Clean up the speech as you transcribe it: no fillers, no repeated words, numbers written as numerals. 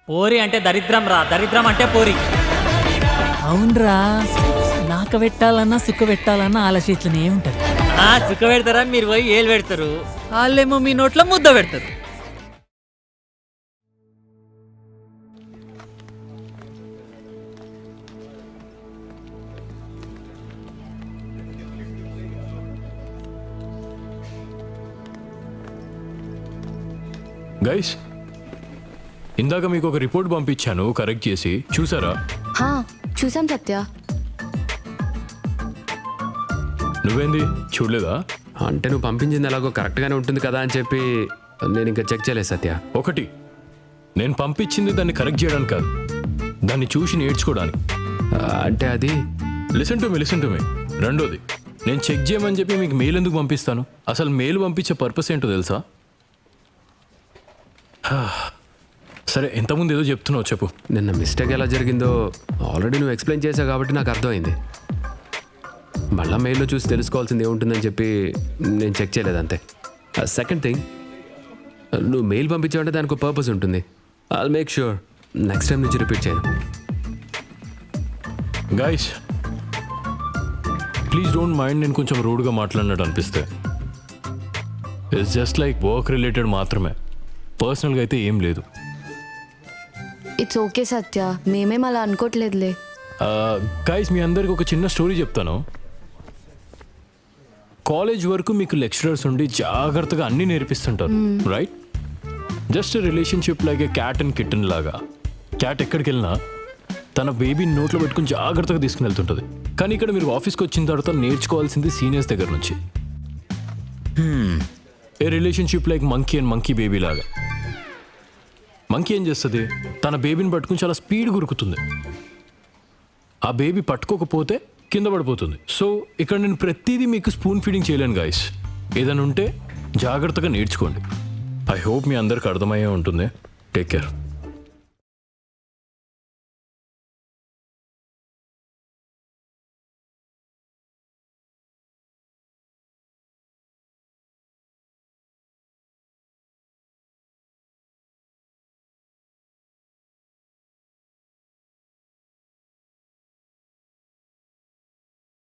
పోరి అంటే దరిద్రం రా, దరిద్రం అంటే పోరి. అవునరా, నాక పెట్టాలన్నా సుఖ పెట్టాలన్నా ఆలోచించనే ఉంటది. సుఖ పెడతారా, మీరు పోయి ఏలు పెడతారు, వాళ్ళేమో మీ నోట్లో ముద్ద పెడతారు. గైస్, ఇందాక మీకు ఒక రిపోర్ట్ పంపించాను, కరెక్ట్ చేసి చూసారా? చూసాం సత్య. నువ్వేంది చూడలేదా? అంటే నువ్వు పంపించింది ఎలాగో కరెక్ట్గానే ఉంటుంది కదా అని చెప్పి నేను ఇంకా చెక్ చేయలేదు సత్య. ఒకటి, నేను పంపించింది దాన్ని కరెక్ట్ చేయడానికి కాదు, దాన్ని చూసి నేర్చుకోవడానికి. అంటే అది లిసన్ టు మీ. రెండోది, నేను చెక్ చేయమని చెప్పి మీకు మెయిల్ ఎందుకు పంపిస్తాను? అసలు మెయిల్ పంపించే పర్పస్ ఏంటో తెలుసా? సరే, ఇంతకుముందు ఏదో చెప్తున్నావు, చెప్పు. నిన్న మిస్టేక్ ఎలా జరిగిందో ఆల్రెడీ నువ్వు ఎక్స్ప్లెయిన్ చేసావు కాబట్టి నాకు అర్థమైంది. మళ్ళీ మెయిల్లో చూసి తెలుసుకోవాల్సింది ఏముంటుందని చెప్పి నేను చెక్ చేయలేదు అంతే. సెకండ్ థింగ్, నువ్వు మెయిల్ పంపించావంటే దానికి ఒక పర్పస్ ఉంటుంది. I'll make sure next time నుంచి రిపీట్ చేయను. గైస్, ప్లీజ్ డోంట్ మైండ్ నేను కొంచెం రూడ్గా మాట్లాడినట్టు అనిపిస్తే. It's just like work related మాత్రమే, పర్సనల్గా అయితే ఏం లేదు. ఇట్స్ ఓకే సత్య, మేమేం అలా అనుకోవట్లేదులే. గైస్, మీ అందరికి ఒక చిన్న స్టోరీ చెప్తాను. కాలేజ్ వరకు మీకు లెక్చరర్స్ ఉండి జాగ్రత్తగా అన్నీ నేర్పిస్తుంటారు, right? Just relationship like a cat and kitten లాగా. క్యాట్ ఎక్కడికి వెళ్ళినా తన బేబీని నోట్లో పెట్టుకుని జాగ్రత్తగా తీసుకుని వెళ్తుంటుంది. కానీ ఇక్కడ మీరు ఆఫీస్కి వచ్చిన తర్వాత నేర్చుకోవాల్సింది సీనియర్స్ దగ్గర నుంచి. A relationship like monkey and monkey baby లాగా. మంకీ ఏం చేస్తుంది? తన బేబీని పట్టుకుని చాలా స్పీడ్ గురుకుతుంది. ఆ బేబీ పట్టుకోకపోతే కింద పడిపోతుంది. సో ఇక్కడ నేను ప్రతిదీ మీకు స్పూన్ ఫీడింగ్ చేయలేను గాయస్. ఏదైనా ఉంటే జాగ్రత్తగా నేర్చుకోండి. ఐ హోప్ మీ అందరికి అర్థమయ్యే ఉంటుంది. Take care.